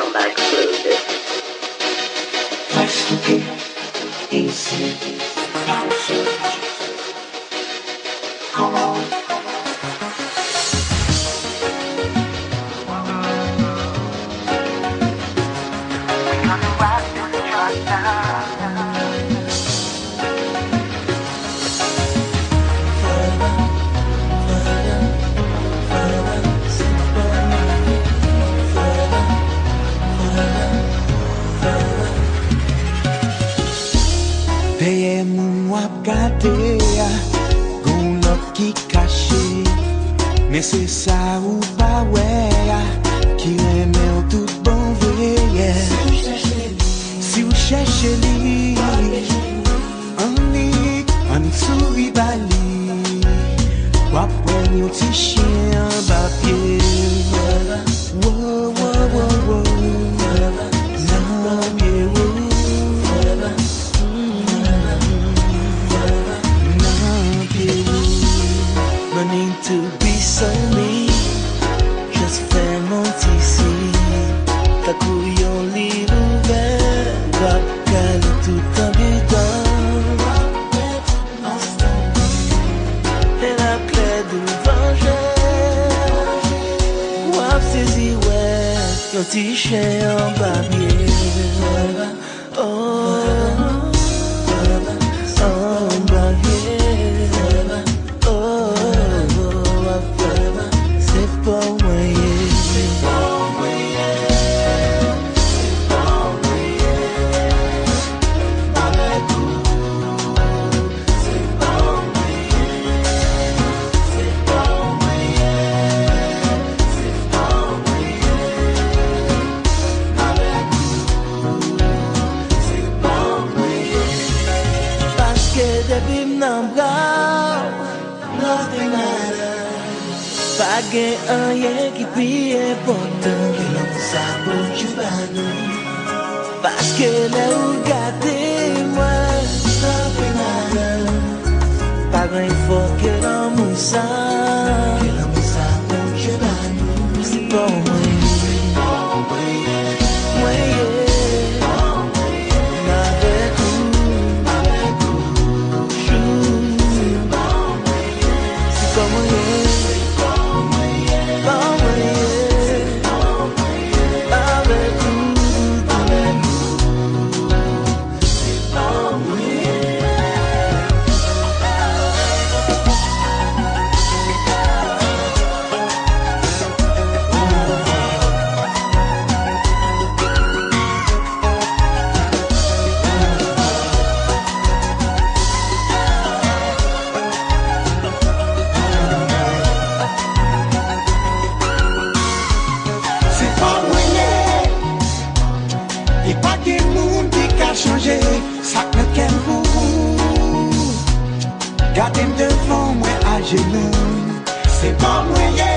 bomba exploded. Peye moun wap gade ya, gon lot ki kache. Men se sa ou pa we ya, ki reme ou tout bon veye. Si ou chèche li, an souri bali, wap wen yon ti chien bapye. Wo, wo, wo, wo, nan pye wo. No need to be so mean, just fais mon tissu. Ta couillon lit ouvert, rap calé tout en bidon. Et la clé du venger, wap saisi ouais, yon ti chien en barbier. Oh. Nothing matters. Pa gen anyen ki pi important ke l'on sa pou jubano. Paske le ou gade mwen. Nothing matters. Pa gen fò ke l'on mousa pou jubano. Si pou mwen sak ne ken pou. Gade m devant mwen a genou. Se pa mwen ye,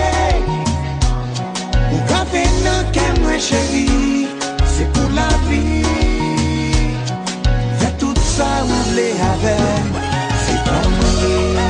ou gave nan ken mwen chéri. Se pou la vi, fè tout sa ou vle avem. Se pa mwen ye.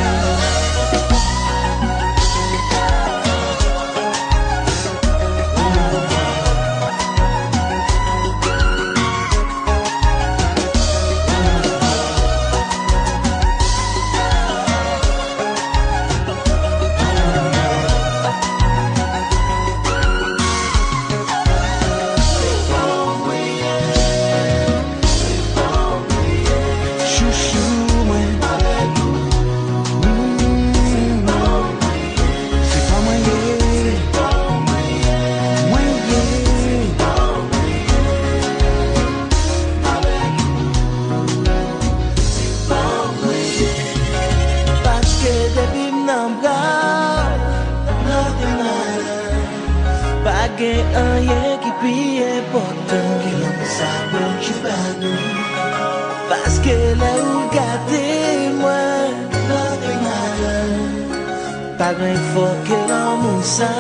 Gen anyen ki pi important ke l'on sa pou jubano. Paske le ou gade mwen. Nothing matters. Pa gen fò ke l'on mousa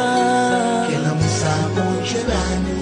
pou jubano.